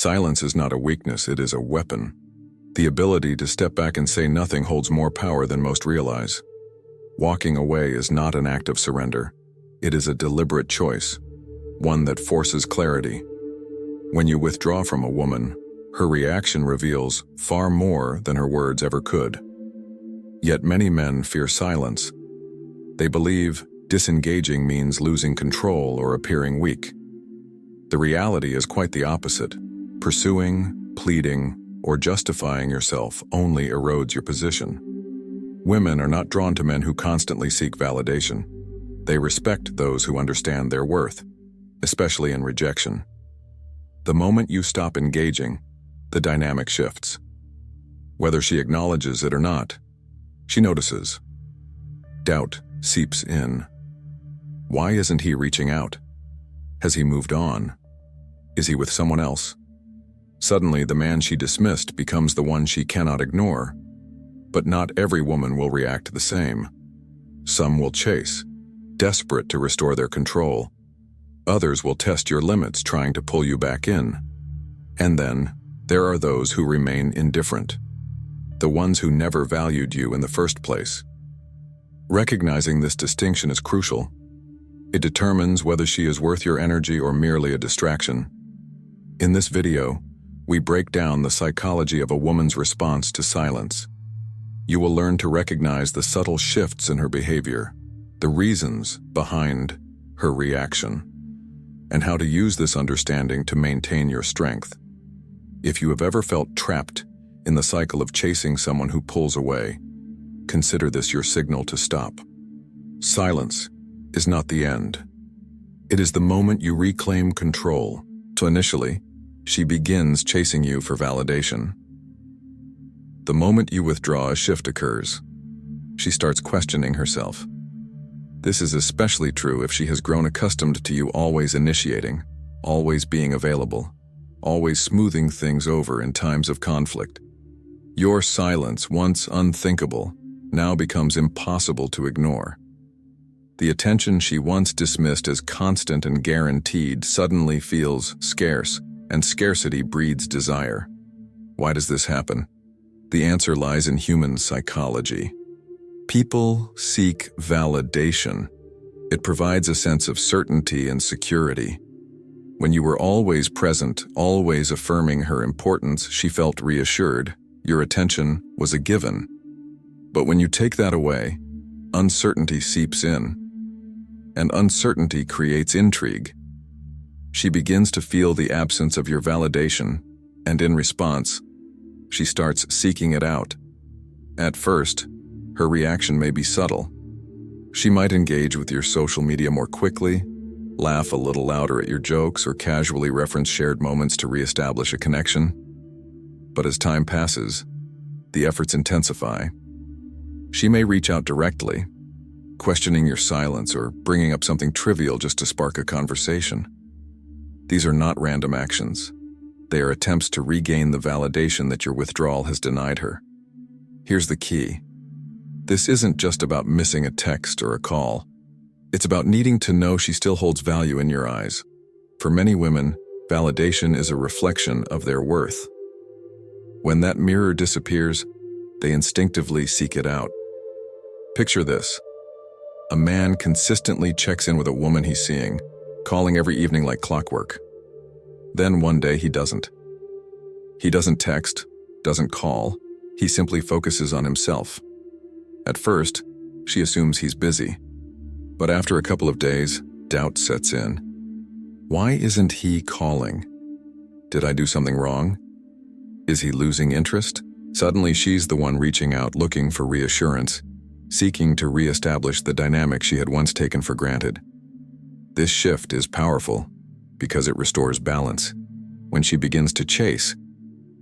Silence is not a weakness, it is a weapon. The ability to step back and say nothing holds more power than most realize. Walking away is not an act of surrender. It is a deliberate choice, one that forces clarity. When you withdraw from a woman, her reaction reveals far more than her words ever could. Yet many men fear silence. They believe disengaging means losing control or appearing weak. The reality is quite the opposite. Pursuing, pleading, or justifying yourself only erodes your position. Women are not drawn to men who constantly seek validation. They respect those who understand their worth, especially in rejection. The moment you stop engaging, the dynamic shifts. Whether she acknowledges it or not, she notices. Doubt seeps in. Why isn't he reaching out? Has he moved on? Is he with someone else? Suddenly, the man she dismissed becomes the one she cannot ignore. But not every woman will react the same. Some will chase, desperate to restore their control. Others will test your limits, trying to pull you back in. And then, there are those who remain indifferent, the ones who never valued you in the first place. Recognizing this distinction is crucial. It determines whether she is worth your energy or merely a distraction. In this video, we break down the psychology of a woman's response to silence. You will learn to recognize the subtle shifts in her behavior, the reasons behind her reaction, and how to use this understanding to maintain your strength. If you have ever felt trapped in the cycle of chasing someone who pulls away, consider this your signal to stop. Silence is not the end. It is the moment you reclaim control. So initially, she begins chasing you for validation. The moment you withdraw, a shift occurs. She starts questioning herself. This is especially true if she has grown accustomed to you always initiating, always being available, always smoothing things over in times of conflict. Your silence, once unthinkable, now becomes impossible to ignore. The attention she once dismissed as constant and guaranteed suddenly feels scarce, and scarcity breeds desire. Why does this happen? The answer lies in human psychology. People seek validation. It provides a sense of certainty and security. When you were always present, always affirming her importance, she felt reassured. Your attention was a given. But when you take that away, uncertainty seeps in. And uncertainty creates intrigue. She begins to feel the absence of your validation, and in response, she starts seeking it out. At first, her reaction may be subtle. She might engage with your social media more quickly, laugh a little louder at your jokes, or casually reference shared moments to reestablish a connection. But as time passes, the efforts intensify. She may reach out directly, questioning your silence or bringing up something trivial just to spark a conversation. These are not random actions. They are attempts to regain the validation that your withdrawal has denied her. Here's the key. This isn't just about missing a text or a call. It's about needing to know she still holds value in your eyes. For many women, validation is a reflection of their worth. When that mirror disappears, they instinctively seek it out. Picture this. A man consistently checks in with a woman he's seeing, calling every evening like clockwork. Then one day he doesn't. He doesn't text, doesn't call. He simply focuses on himself. At first, she assumes he's busy. But after a couple of days, doubt sets in. Why isn't he calling? Did I do something wrong? Is he losing interest? Suddenly she's the one reaching out, looking for reassurance, seeking to reestablish the dynamic she had once taken for granted. This shift is powerful because it restores balance. When she begins to chase,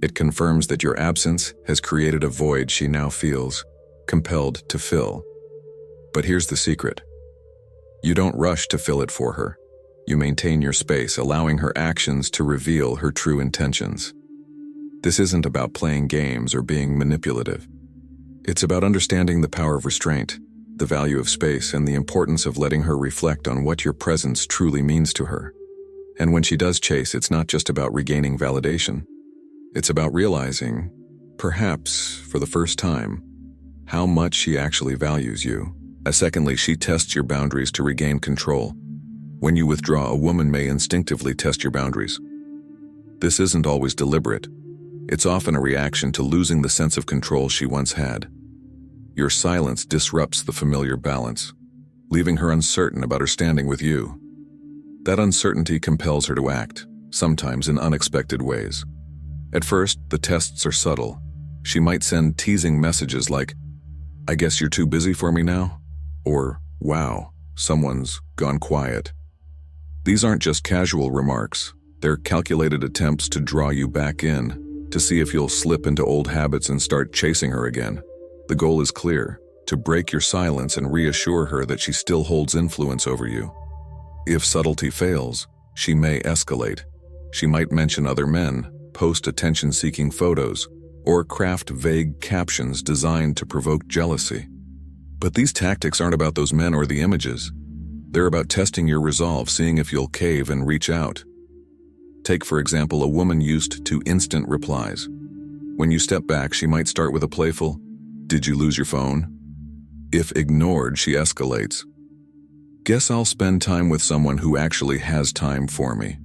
it confirms that your absence has created a void she now feels compelled to fill. But here's the secret. You don't rush to fill it for her. You maintain your space, allowing her actions to reveal her true intentions. This isn't about playing games or being manipulative. It's about understanding the power of restraint, the value of space, and the importance of letting her reflect on what your presence truly means to her. And when she does chase, it's not just about regaining validation. It's about realizing, perhaps for the first time, how much she actually values you. Secondly, she tests your boundaries to regain control. When you withdraw, a woman may instinctively test your boundaries. This isn't always deliberate. It's often a reaction to losing the sense of control she once had. Your silence disrupts the familiar balance, leaving her uncertain about her standing with you. That uncertainty compels her to act, sometimes in unexpected ways. At first, the tests are subtle. She might send teasing messages like, "I guess you're too busy for me now?" Or, "Wow, someone's gone quiet." These aren't just casual remarks. They're calculated attempts to draw you back in, to see if you'll slip into old habits and start chasing her again. The goal is clear: to break your silence and reassure her that she still holds influence over you. If subtlety fails, she may escalate. She might mention other men, post attention-seeking photos, or craft vague captions designed to provoke jealousy. But these tactics aren't about those men or the images. They're about testing your resolve, seeing if you'll cave and reach out. Take, for example, a woman used to instant replies. When you step back, she might start with a playful, "Did you lose your phone?" If ignored, she escalates. "Guess I'll spend time with someone who actually has time for me."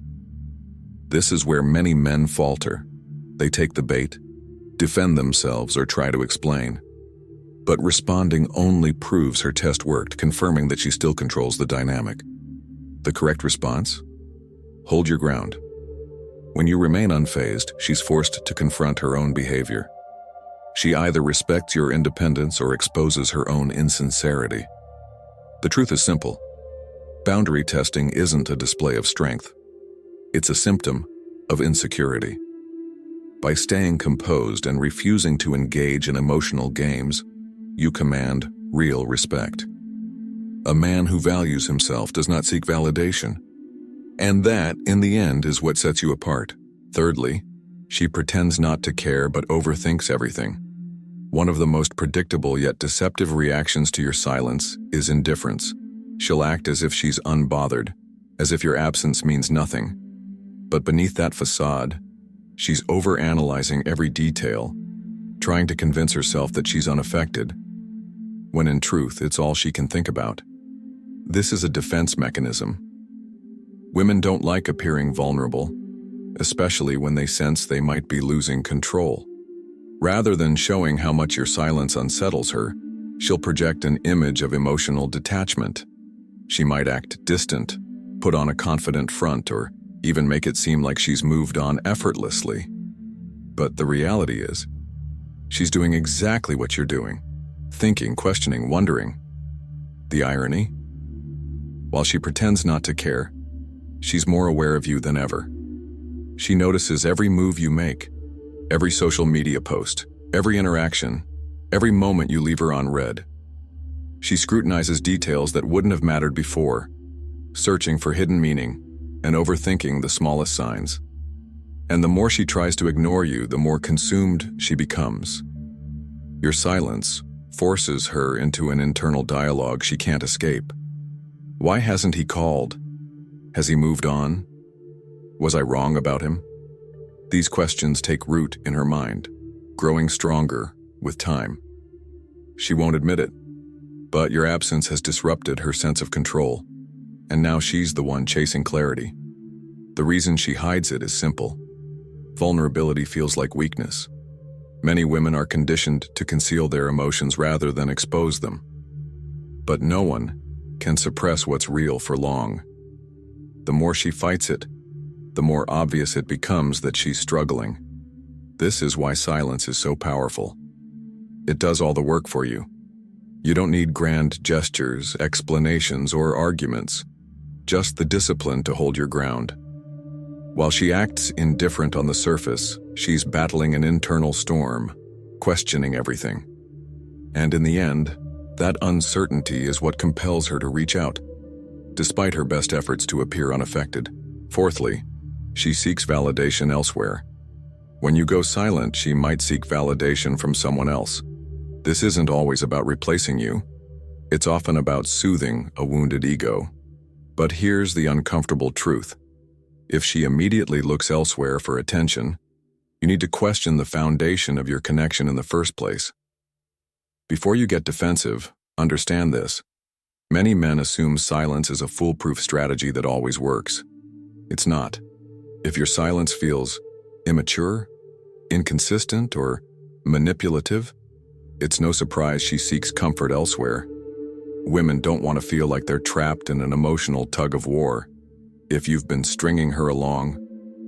This is where many men falter. They take the bait, defend themselves, or try to explain. But responding only proves her test worked, confirming that she still controls the dynamic. The correct response? Hold your ground. When you remain unfazed, she's forced to confront her own behavior. She either respects your independence or exposes her own insincerity. The truth is simple. Boundary testing isn't a display of strength. It's a symptom of insecurity. By staying composed and refusing to engage in emotional games, you command real respect. A man who values himself does not seek validation. And that, in the end, is what sets you apart. Thirdly, she pretends not to care but overthinks everything. One of the most predictable yet deceptive reactions to your silence is indifference. She'll act as if she's unbothered, as if your absence means nothing. But beneath that facade, she's overanalyzing every detail, trying to convince herself that she's unaffected, when in truth, it's all she can think about. This is a defense mechanism. Women don't like appearing vulnerable, especially when they sense they might be losing control. Rather than showing how much your silence unsettles her, she'll project an image of emotional detachment. She might act distant, put on a confident front, or even make it seem like she's moved on effortlessly. But the reality is, she's doing exactly what you're doing. Thinking, questioning, wondering. The irony? While she pretends not to care, she's more aware of you than ever. She notices every move you make, every social media post, every interaction, every moment you leave her on read. She scrutinizes details that wouldn't have mattered before, searching for hidden meaning and overthinking the smallest signs. And the more she tries to ignore you, the more consumed she becomes. Your silence forces her into an internal dialogue she can't escape. Why hasn't he called? Has he moved on? Was I wrong about him? These questions take root in her mind, growing stronger with time. She won't admit it, but your absence has disrupted her sense of control, and now she's the one chasing clarity. The reason she hides it is simple. Vulnerability feels like weakness. Many women are conditioned to conceal their emotions rather than expose them. But no one can suppress what's real for long. The more she fights it, the more obvious it becomes that she's struggling. This is why silence is so powerful. It does all the work for you. You don't need grand gestures, explanations, or arguments, just the discipline to hold your ground. While she acts indifferent on the surface, she's battling an internal storm, questioning everything. And in the end, that uncertainty is what compels her to reach out, despite her best efforts to appear unaffected. Fourthly, she seeks validation elsewhere. When you go silent, she might seek validation from someone else. This isn't always about replacing you. It's often about soothing a wounded ego. But here's the uncomfortable truth. If she immediately looks elsewhere for attention, you need to question the foundation of your connection in the first place. Before you get defensive, understand this. Many men assume silence is a foolproof strategy that always works. It's not. If your silence feels immature, inconsistent, or manipulative, it's no surprise she seeks comfort elsewhere. Women don't want to feel like they're trapped in an emotional tug of war. If you've been stringing her along,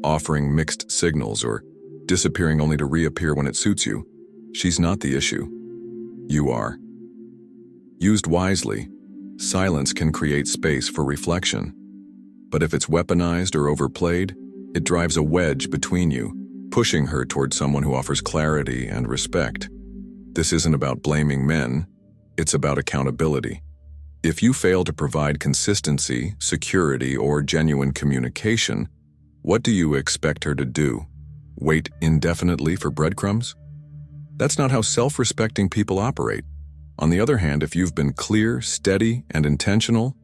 offering mixed signals, or disappearing only to reappear when it suits you, she's not the issue. You are. Used wisely, silence can create space for reflection. But if it's weaponized or overplayed, it drives a wedge between you, pushing her toward someone who offers clarity and respect. This isn't about blaming men, it's about accountability. If you fail to provide consistency, security, or genuine communication, what do you expect her to do? Wait indefinitely for breadcrumbs? That's not how self-respecting people operate. On the other hand, if you've been clear, steady, and intentional,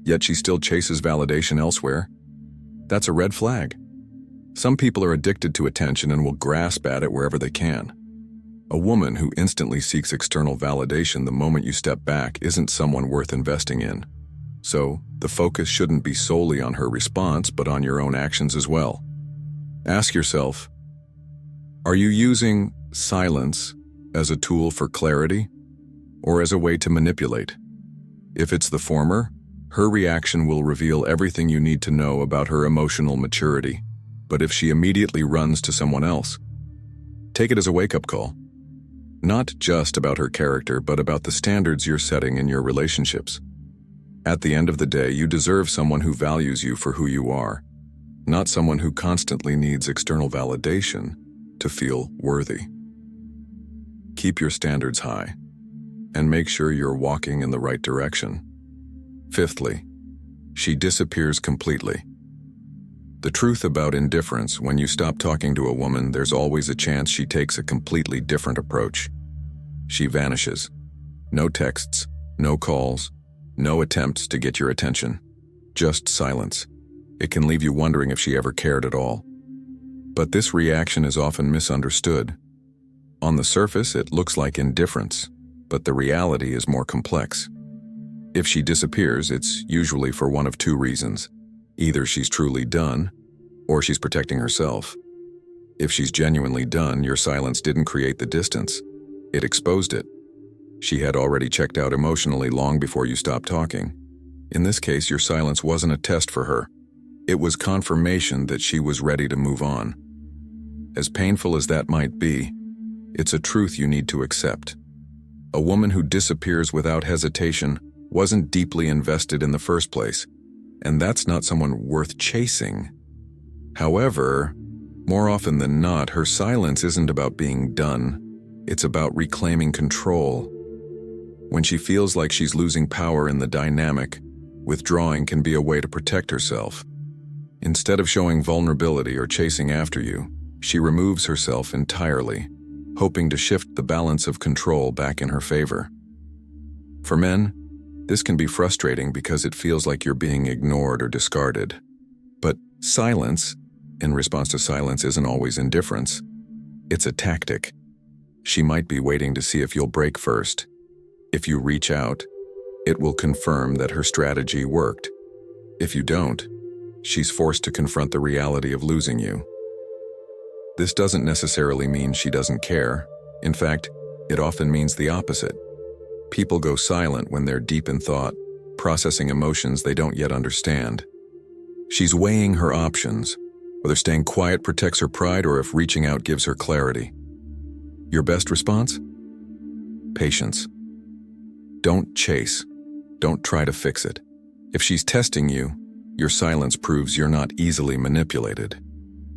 yet she still chases validation elsewhere, that's a red flag. Some people are addicted to attention and will grasp at it wherever they can. A woman who instantly seeks external validation the moment you step back isn't someone worth investing in. So, the focus shouldn't be solely on her response, but on your own actions as well. Ask yourself, are you using silence as a tool for clarity or as a way to manipulate? If it's the former, her reaction will reveal everything you need to know about her emotional maturity. But if she immediately runs to someone else, take it as a wake-up call. Not just about her character, but about the standards you're setting in your relationships. At the end of the day, you deserve someone who values you for who you are, not someone who constantly needs external validation to feel worthy. Keep your standards high, and make sure you're walking in the right direction. Fifthly, she disappears completely. The truth about indifference: when you stop talking to a woman, there's always a chance she takes a completely different approach. She vanishes. No texts, no calls, no attempts to get your attention. Just silence. It can leave you wondering if she ever cared at all. But this reaction is often misunderstood. On the surface, it looks like indifference, but the reality is more complex. If she disappears, it's usually for one of two reasons. Either she's truly done, or she's protecting herself. If she's genuinely done, your silence didn't create the distance. It exposed it. She had already checked out emotionally long before you stopped talking. In this case, your silence wasn't a test for her. It was confirmation that she was ready to move on. As painful as that might be, it's a truth you need to accept. A woman who disappears without hesitation wasn't deeply invested in the first place, and that's not someone worth chasing. However, more often than not, her silence isn't about being done. It's about reclaiming control. When she feels like she's losing power in the dynamic, withdrawing can be a way to protect herself. Instead of showing vulnerability or chasing after you, she removes herself entirely, hoping to shift the balance of control back in her favor. For men, this can be frustrating because it feels like you're being ignored or discarded. But silence, in response to silence, isn't always indifference. It's a tactic. She might be waiting to see if you'll break first. If you reach out, it will confirm that her strategy worked. If you don't, she's forced to confront the reality of losing you. This doesn't necessarily mean she doesn't care. In fact, it often means the opposite. People go silent when they're deep in thought, processing emotions they don't yet understand. She's weighing her options, whether staying quiet protects her pride or if reaching out gives her clarity. Your best response? Patience. Don't chase. Don't try to fix it. If she's testing you, your silence proves you're not easily manipulated.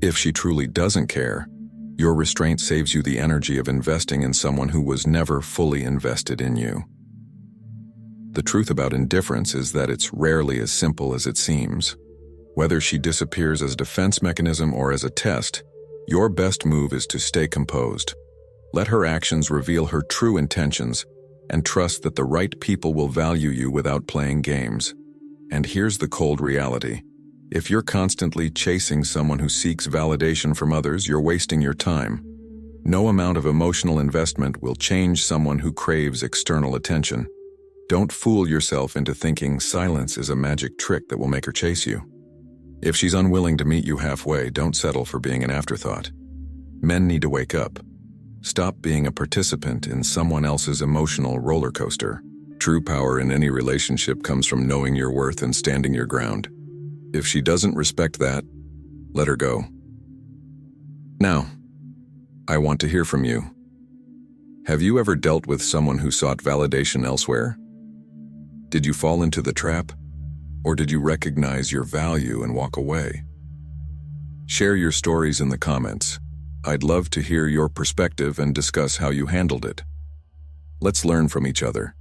If she truly doesn't care, your restraint saves you the energy of investing in someone who was never fully invested in you. The truth about indifference is that it's rarely as simple as it seems. Whether she disappears as a defense mechanism or as a test, your best move is to stay composed. Let her actions reveal her true intentions, and trust that the right people will value you without playing games. And here's the cold reality. If you're constantly chasing someone who seeks validation from others, you're wasting your time. No amount of emotional investment will change someone who craves external attention. Don't fool yourself into thinking silence is a magic trick that will make her chase you. If she's unwilling to meet you halfway, don't settle for being an afterthought. Men need to wake up. Stop being a participant in someone else's emotional roller coaster. True power in any relationship comes from knowing your worth and standing your ground. If she doesn't respect that, let her go. Now, I want to hear from you. Have you ever dealt with someone who sought validation elsewhere? Did you fall into the trap? Or did you recognize your value and walk away? Share your stories in the comments. I'd love to hear your perspective and discuss how you handled it. Let's learn from each other.